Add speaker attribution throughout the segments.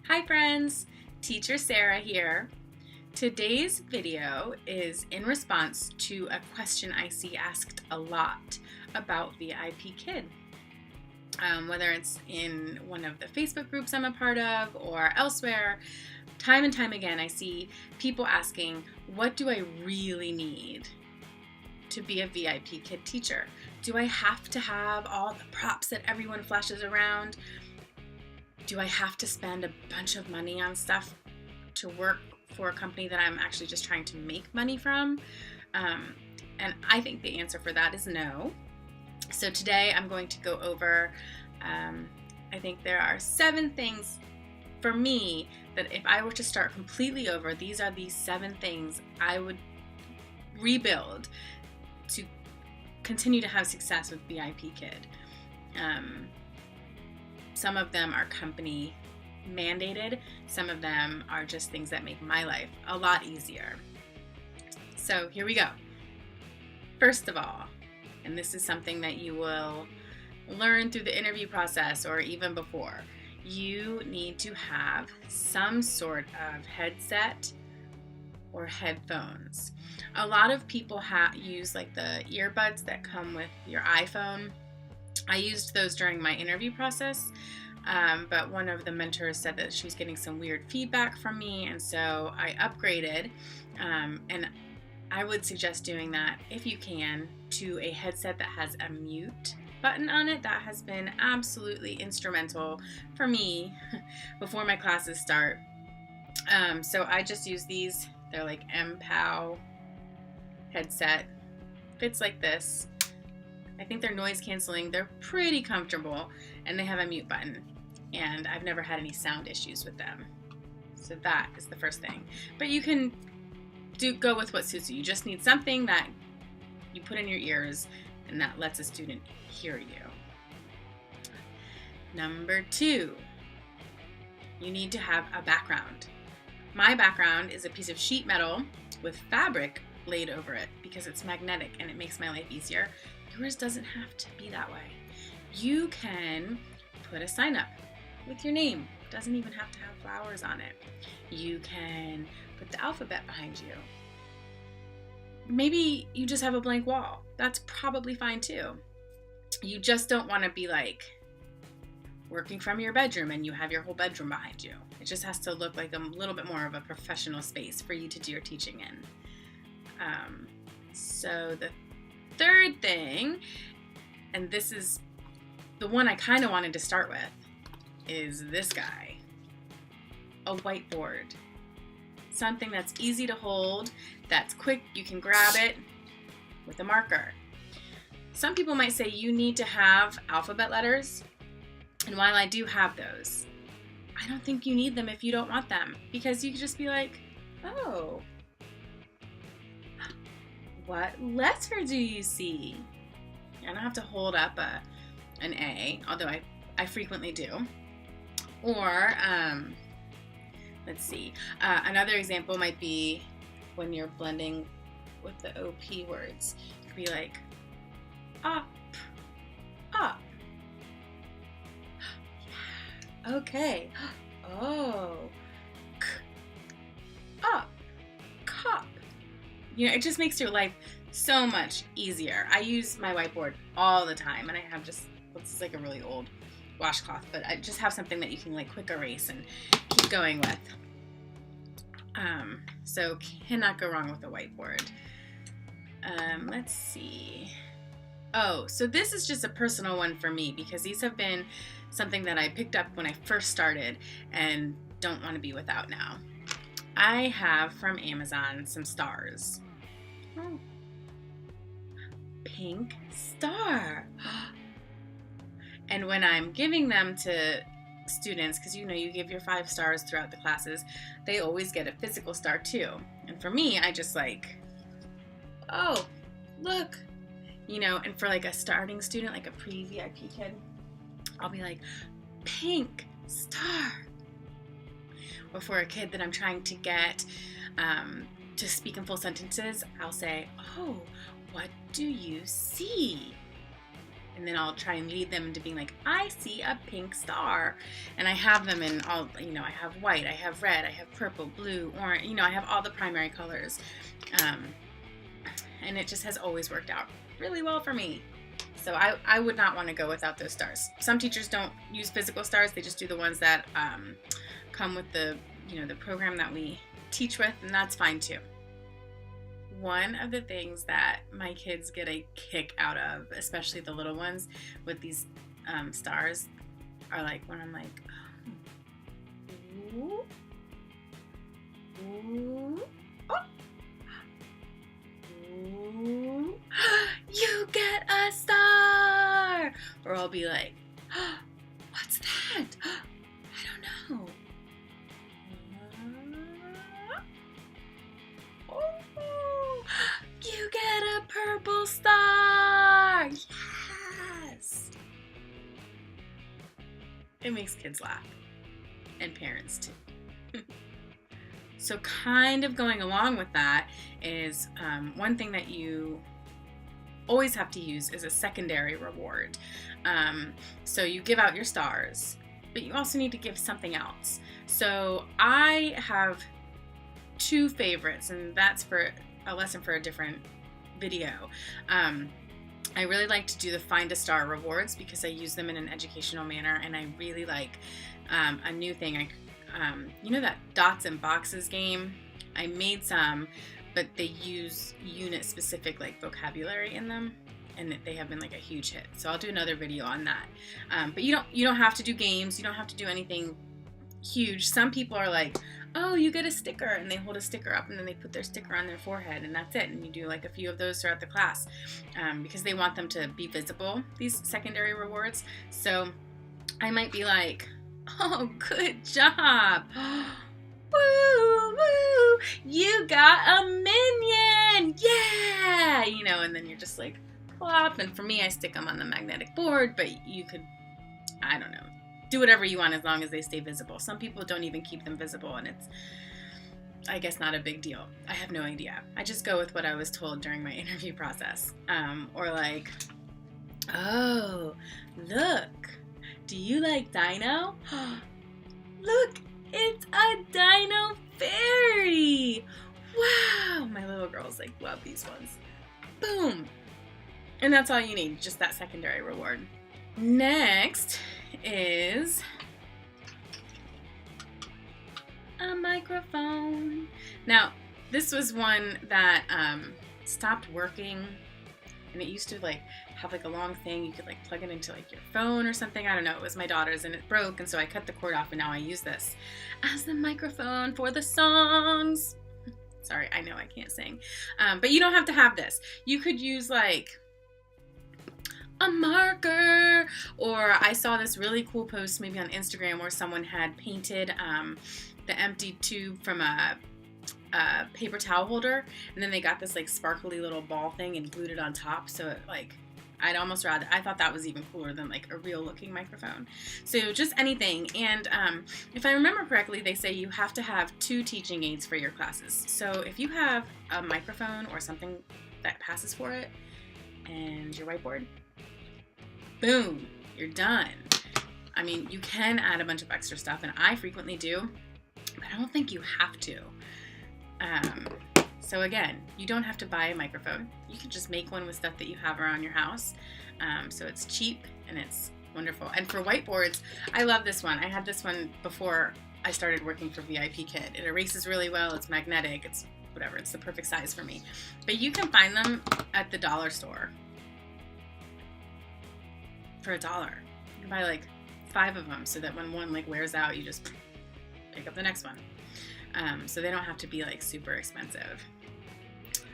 Speaker 1: Hi friends, Teacher Sara here. Today's video is in response to a question I see asked a lot about VIPKID. Whether it's in one of the Facebook groups I'm a part of or elsewhere, time and time again I see people asking, what do I really need to be a VIPKID teacher? Do I have to have all the props that everyone flashes around? Do I have to spend a bunch of money on stuff to work for a company that I'm actually just trying to make money from? And I think the answer for that is no. So today I'm going to go over, I think there are 7 things for me that if I were to start completely over, these are the 7 things I would rebuild to continue to have success with VIPKID. Some of them are company mandated. Some of them are just things that make my life a lot easier. So here we go. First of all, and this is something that you will learn through the interview process or even before, you need to have some sort of headset or headphones. A lot of people use like the earbuds that come with your iPhone. I used those during my interview process, but one of the mentors said that she was getting some weird feedback from me, and so I upgraded, and I would suggest doing that if you can to a headset that has a mute button on it. That has been absolutely instrumental for me before my classes start. So I just use these. They're like MPOW headset. Fits like this. I think they're noise canceling. They're pretty comfortable, and they have a mute button, and I've never had any sound issues with them. So that is the first thing. But you can go with what suits you. You just need something that you put in your ears and that lets a student hear you. Number 2, you need to have a background. My background is a piece of sheet metal with fabric laid over it because it's magnetic and it makes my life easier. Yours doesn't have to be that way. You can put a sign up with your name. It doesn't even have to have flowers on it. You can put the alphabet behind you. Maybe you just have a blank wall. That's probably fine too. You just don't want to be like working from your bedroom and you have your whole bedroom behind you. It just has to look like a little bit more of a professional space for you to do your teaching in. So the third thing, and this is the one I kind of wanted to start with, is this guy. A whiteboard. Something that's easy to hold, that's quick, you can grab it with a marker. Some people might say you need to have alphabet letters, and while I do have those, I don't think you need them if you don't want them, because you could just be like, oh, what letter do you see? I don't have to hold up an A, although I frequently do. Or, let's see, another example might be when you're blending with the OP words. You could be like, up, up. Yeah. Okay. Oh, up, cup. You know, it just makes your life so much easier. I use my whiteboard all the time, and I have this is like a really old washcloth, but I just have something that you can like quick erase and keep going with. So cannot go wrong with a whiteboard. Let's see. Oh, so this is just a personal one for me because these have been something that I picked up when I first started and don't want to be without now. I have from Amazon some stars. Oh. Pink star. And when I'm giving them to students, because you know you give your 5 stars throughout the classes, they always get a physical star too. And for me, I just like, oh, look. You know, and for like a starting student, like a pre-VIP kid, I'll be like, pink star. Or for a kid that I'm trying to get to speak in full sentences, I'll say, oh, what do you see? And then I'll try and lead them into being like, I see a pink star. And I have them in all, I have white, I have red, I have purple, blue, orange, I have all the primary colors. And it just has always worked out really well for me. So I would not want to go without those stars. Some teachers don't use physical stars. They just do the ones that come with the program that we teach with, and that's fine too. One of the things that my kids get a kick out of, especially the little ones with these stars, are like when I'm like, ooh, ooh, oh, ooh, you get a star! Or I'll be like, oh, what's that? I don't know. You get a purple star! Yes! It makes kids laugh. And parents too. So kind of going along with that is one thing that you always have to use is a secondary reward. So you give out your stars, but you also need to give something else. So I have two favorites, and that's for a lesson for a different video. I really like to do the Find a Star rewards because I use them in an educational manner, and I really like a new thing. That dots and boxes game? I made some, but they use unit specific like vocabulary in them, and they have been like a huge hit. So I'll do another video on that. But you don't have to do games. You don't have to do anything huge. Some people are like, oh, you get a sticker, and they hold a sticker up and then they put their sticker on their forehead, and that's it. And you do like a few of those throughout the class because they want them to be visible, these secondary rewards. So I might be like, oh, good job. Woo, woo, you got a minion. Yeah. And then you're just like, plop. And for me, I stick them on the magnetic board, but you could, I don't know, do whatever you want as long as they stay visible. Some people don't even keep them visible, and it's, I guess, not a big deal. I have no idea. I just go with what I was told during my interview process. Or like, oh, look, do you like dino? Look, it's a dino fairy. Wow, my little girls like love these ones. Boom. And that's all you need, just that secondary reward. Next is a microphone. Now, this was one that stopped working, and it used to like have like a long thing. You could like plug it into like your phone or something. I don't know. It was my daughter's, and it broke, and so I cut the cord off, and now I use this as the microphone for the songs. Sorry, I know I can't sing, but you don't have to have this. You could use like a marker, or I saw this really cool post maybe on Instagram where someone had painted the empty tube from a paper towel holder, and then they got this like sparkly little ball thing and glued it on top. So it like, I thought that was even cooler than like a real looking microphone. So just anything. And if I remember correctly, they say you have to have 2 teaching aids for your classes. So if you have a microphone or something that passes for it and your whiteboard, boom, you're done. I mean, you can add a bunch of extra stuff, and I frequently do, but I don't think you have to. So again, you don't have to buy a microphone. You can just make one with stuff that you have around your house. So it's cheap and it's wonderful. And for whiteboards, I love this one. I had this one before I started working for VIPKID. It erases really well. It's magnetic. It's whatever. It's the perfect size for me. But you can find them at the dollar store for $1. You can buy like 5 of them so that when one like wears out, you just pick up the next one. So they don't have to be like super expensive.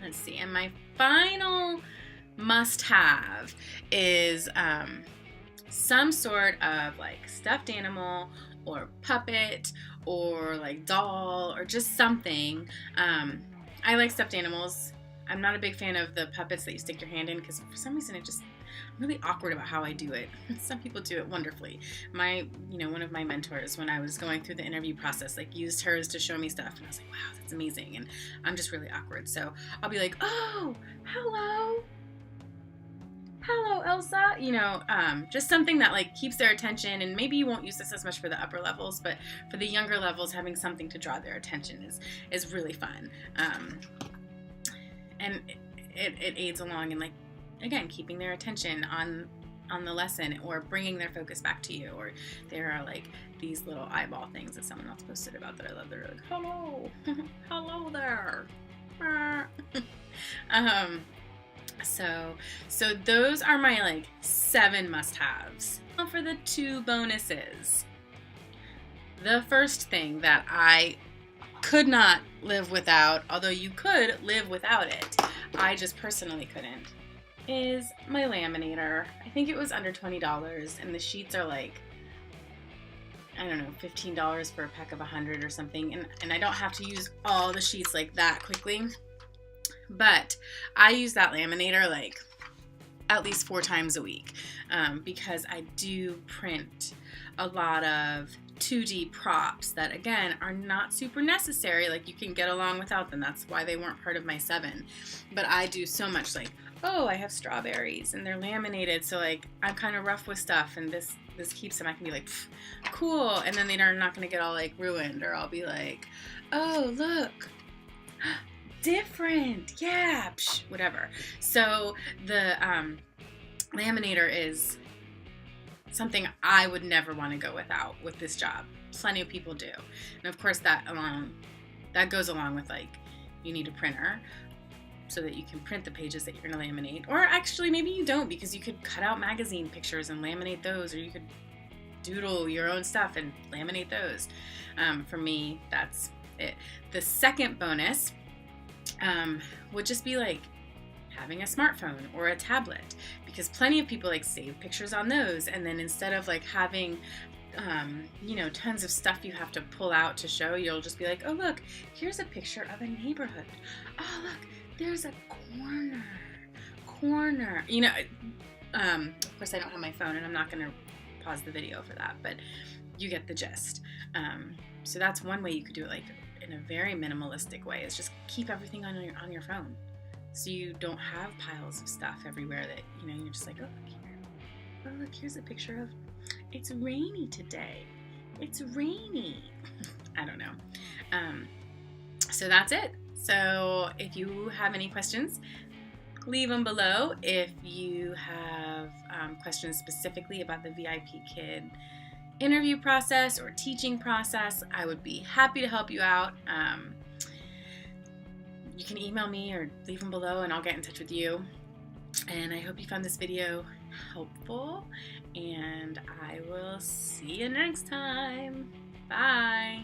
Speaker 1: Let's see. And my final must-have is some sort of like stuffed animal or puppet or like doll or just something. I like stuffed animals. I'm not a big fan of the puppets that you stick your hand in because for some reason I'm really awkward about how I do it. Some people do it wonderfully. One of my mentors, when I was going through the interview process, like used hers to show me stuff, and I was like, wow, that's amazing. And I'm just really awkward. So I'll be like, oh, hello. hello, Elsa, you know, just something that like keeps their attention. And maybe you won't use this as much for the upper levels, but for the younger levels, having something to draw their attention is really fun. And it aids along in, like, again, keeping their attention on the lesson, or bringing their focus back to you. Or there are like these little eyeball things that someone else posted about that I love. They're like, hello, hello there. So those are my like 7 must-haves. Now for the 2 bonuses. The first thing that I could not live without, although you could live without it, I just personally couldn't, is my laminator. I think it was under $20, and the sheets are like, I don't know, $15 for a pack of 100 or something, and I don't have to use all the sheets like that quickly, but I use that laminator like at least 4 times a week, because I do print a lot of 2D props that, again, are not super necessary. Like, you can get along without them. That's why they weren't part of my 7. But I do so much, like, oh, I have strawberries and they're laminated, so like I'm kind of rough with stuff, and this keeps them. I can be like, cool, and then they're not going to get all like ruined, or I'll be like, oh, look, different, yeah, whatever. So the laminator is something I would never want to go without with this job. Plenty of people do, and of course that goes along with, like, you need a printer so that you can print the pages that you're going to laminate. Or actually, maybe you don't, because you could cut out magazine pictures and laminate those, or you could doodle your own stuff and laminate those. For me, that's it. The second bonus would just be like having a smartphone or a tablet, because plenty of people like save pictures on those, and then instead of like having you know, tons of stuff you have to pull out to show, you'll just be like, oh, look, here's a picture of a neighborhood. Oh, look, there's a corner, you know. Of course I don't have my phone, and I'm not going to pause the video for that, but you get the gist. So that's one way you could do it, like in a very minimalistic way, is just keep everything on your phone, so you don't have piles of stuff everywhere that, you know, you're just like, oh, look here. Oh, look, here's a picture of, it's rainy today. It's rainy. I don't know. So that's it. So if you have any questions, leave them below. If you have questions specifically about the VIPKID interview process or teaching process, I would be happy to help you out. You can email me or leave them below, and I'll get in touch with you. And I hope you found this video helpful, and I will see you next time. Bye.